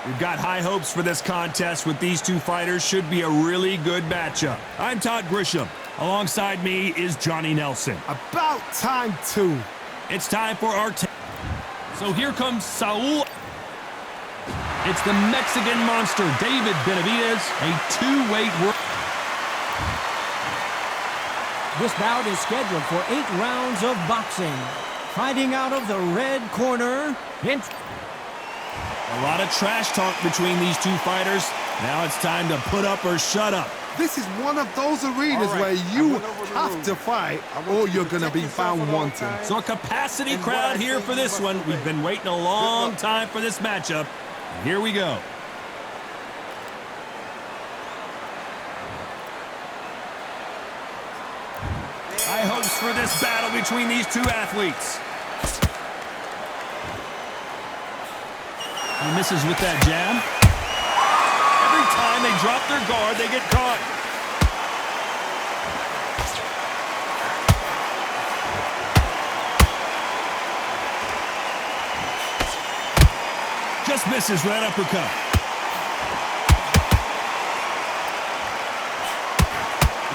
We've got high hopes for this contest with these two fighters. Should be a really good matchup. I'm Todd Grisham. Alongside me is Johnny Nelson. About time, too. It's time for our... So here comes Saul. It's the Mexican monster, David Benavidez, a two-weight world. This bout is scheduled for 8 rounds of boxing. Fighting out of the red corner, A lot of trash talk between these two fighters. Now it's time to put up or shut up. This is one of those arenas where you have to fight or you're going to be found wanting. So a capacity crowd here for this one. We've been waiting a long time for this matchup. Here we go. High hopes for this battle between these two athletes. He misses with that jab. Every time they drop their guard, they get caught. Just misses with that uppercut.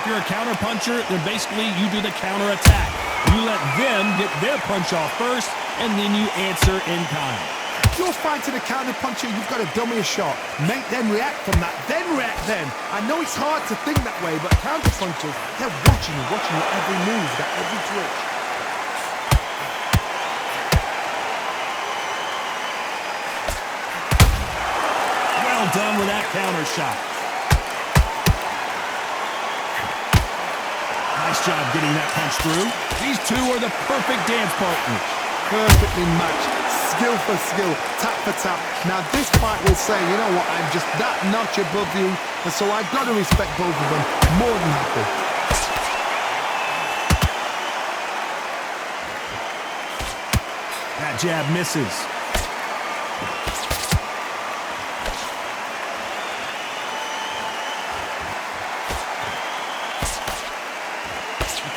If you're a counter puncher, then basically you do the counter attack. You let them get their punch off first, and then you answer in kind. If you're fighting a counter puncher, you've got to dummy a shot. Make them react from that, then react then. I know it's hard to think that way, but counter punchers, they're watching you every move, every twitch. Well done with that counter shot. Nice job getting that punch through. These two are the perfect dance partners. Perfectly matched. Skill for skill, tap for tap. Now this fight will say, you know what, I'm just that notch above you, and so I've got to respect both of them. More than happy. That jab misses.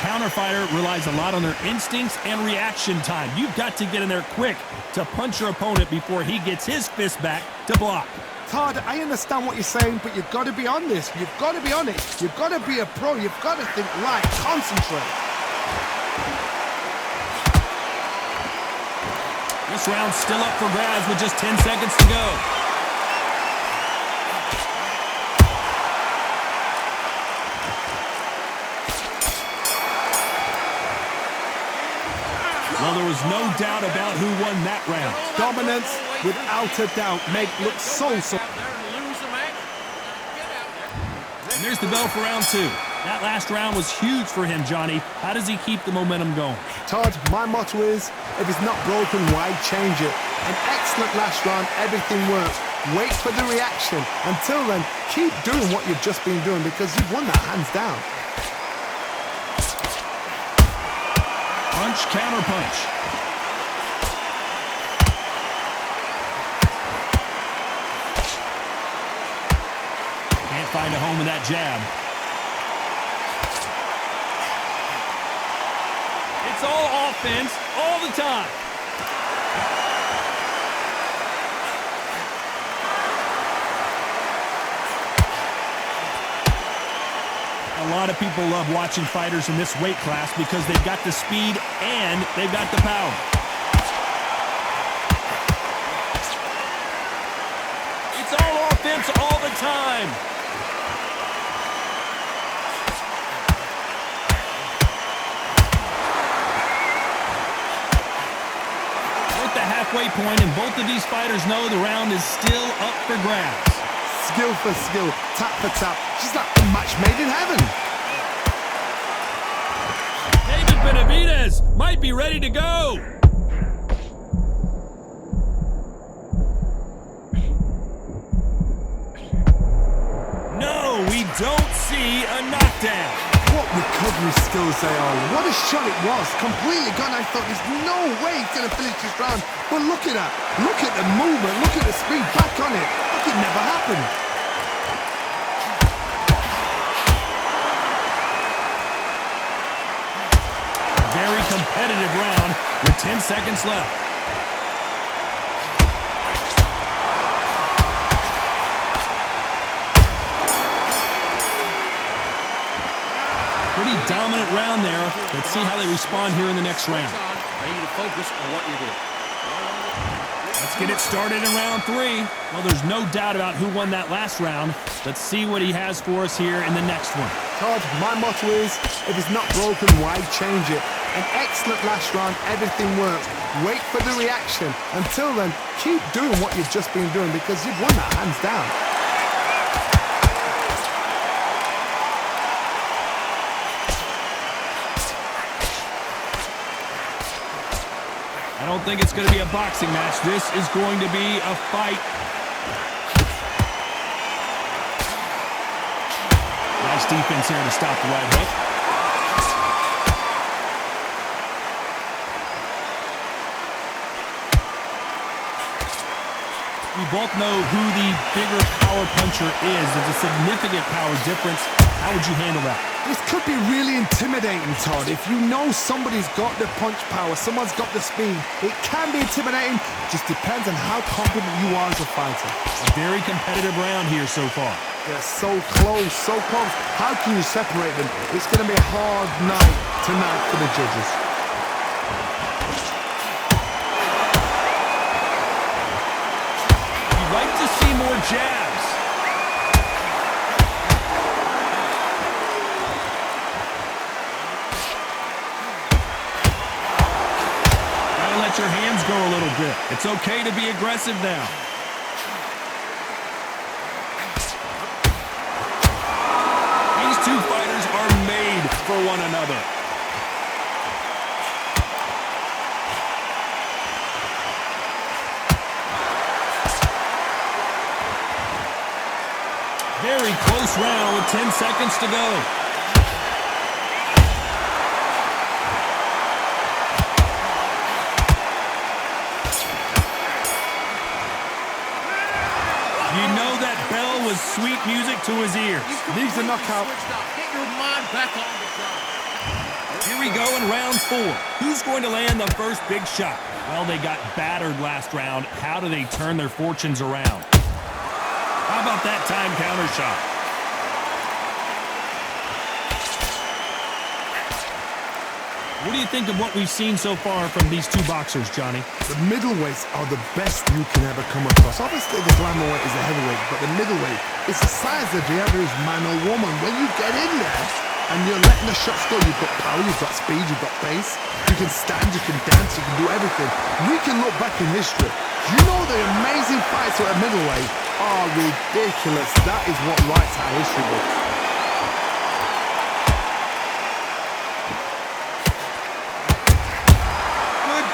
Counter fighter relies a lot on their instincts and reaction time. You've got to get in there quick to punch your opponent before he gets his fist back to block. Todd, I understand what you're saying, but you've got to be on this. You've got to be on it. You've got to be a pro. You've got to think right, concentrate. This round's still up for grabs with just 10 seconds to go. Well, there was no doubt about who won that round. Dominance, without a doubt, make look so. And there's the bell for round 2. That last round was huge for him, Johnny. How does he keep the momentum going? Todd, my motto is, if it's not broken, why change it? An excellent last round, everything works. Wait for the reaction. Until then, keep doing what you've just been doing because you've won that hands down. Punch, counter punch. Can't find a home in that jab. It's all offense all the time. A lot of people love watching fighters in this weight class because they've got the speed and they've got the power. It's all offense all the time. We're at the halfway point, and both of these fighters know the round is still up for grabs. Skill for skill, tap for tap. She's like a match made in heaven. David Benavidez might be ready to go. No, we don't see a knockdown. What recovery skills they are. What a shot it was. Completely gone. I thought there's no way he's going to finish this round. But look at that. Look at the movement. Look at the speed. Back on it. Like it never happened. Very competitive round with 10 seconds left. pretty dominant round there. Let's see how they respond here in the next round. Ready to focus on what you're doing. Let's get it started in round 3. Well, there's no doubt about who won that last round. Let's see what he has for us here in the next one. Todd, my motto is, if it's not broken, why change it? An excellent last round, everything worked. Wait for the reaction. Until then, keep doing what you've just been doing because you've won that hands down. I don't think it's going to be a boxing match. This is going to be a fight. Nice defense here to stop the right hook. We both know who the bigger power puncher is. There's a significant power difference. How would you handle that? This could be really intimidating, Todd. If you know somebody's got the punch power, someone's got the speed, it can be intimidating. Just depends on how confident you are as a fighter. A very competitive round here so far. They're so close, so close. How can you separate them? It's going to be a hard night tonight for the judges. You'd like to see more jabs. Let your hands go a little bit. It's okay to be aggressive now. These two fighters are made for one another. Very close round with 10 seconds to go. You know that bell was sweet music to his ears. Needs a knockout. Get your mind back on the job. Here we go in round 4. Who's going to land the first big shot? Well, they got battered last round. How do they turn their fortunes around? How about that time counter shot? What do you think of what we've seen so far from these two boxers, Johnny? The middleweights are the best you can ever come across. Obviously, the glamour weight is the heavyweight, but the middleweight is the size of the average man or woman. When you get in there and you're letting the shots go, you've got power, you've got speed, you've got pace. You can stand, you can dance, you can do everything. We can look back in history. You know the amazing fights at a middleweight are ridiculous. That is what writes our history book.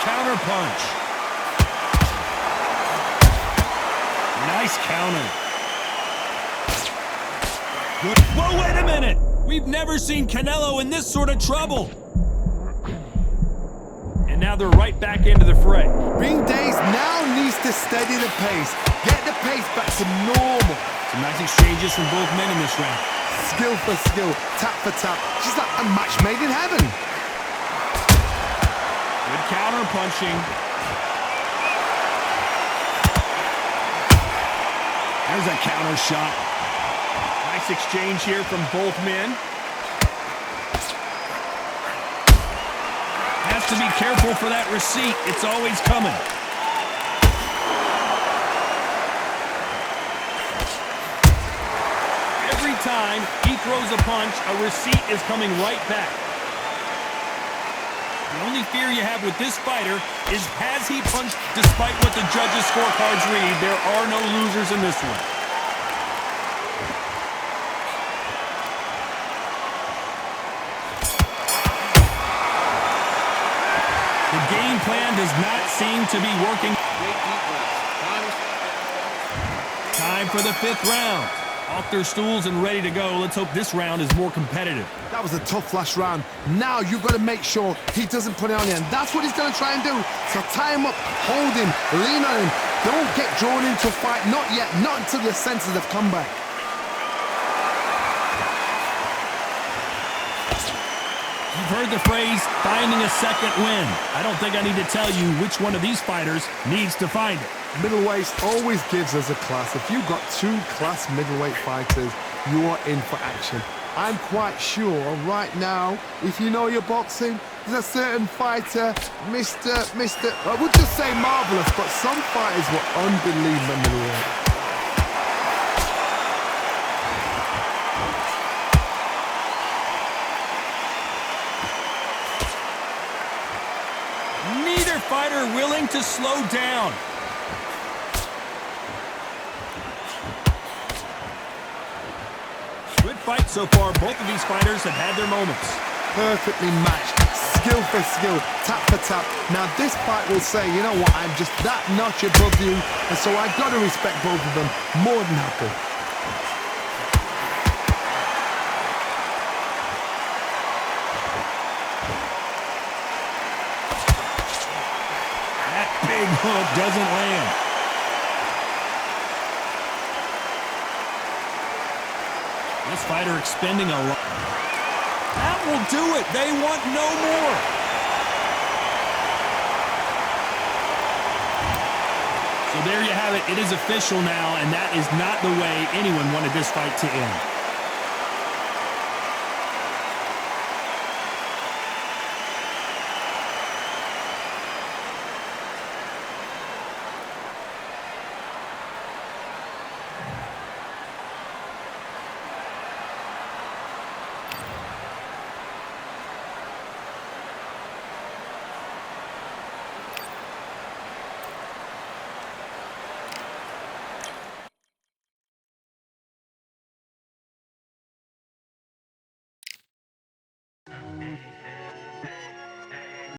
Counter punch. Nice counter. Good. Whoa, wait a minute. We've never seen Canelo in this sort of trouble. And now they're right back into the fray. Ring Days now needs to steady the pace. Get the pace back to normal. Some nice exchanges from both men in this round. Skill for skill, tap for tap. Just like a match made in heaven. Good counter punching. There's a counter shot. Nice exchange here from both men. Has to be careful for that receipt. It's always coming. Every time he throws a punch, a receipt is coming right back. The only fear you have with this fighter is, has he punched despite what the judges' scorecards read? There are no losers in this one. The game plan does not seem to be working. Time for the 5th round. Off their stools and ready to go. Let's hope this round is more competitive. That was a tough last round. Now you've got to make sure he doesn't put it on you. And that's what he's going to try and do. So tie him up, hold him, lean on him. Don't get drawn into a fight. Not yet. Not until your senses have come back. You've heard the phrase, finding a second win. I don't think I need to tell you which one of these fighters needs to find it. Middleweight always gives us a class. If you've got 2 class middleweight fighters, you are in for action. I'm quite sure right now, if you know your boxing, there's a certain fighter, I would just say marvelous, but some fighters were unbelievable in the ring. Neither fighter willing to slow down. Good fight so far. Both of these fighters have had their moments. Perfectly matched, skill for skill, tap for tap. Now this fight will say, you know what, I'm just that notch above you, and so I've got to respect both of them more than happy. That big hook doesn't land. This fighter expending a lot. That will do it. They want no more. So there you have it. It is official now, and that is not the way anyone wanted this fight to end.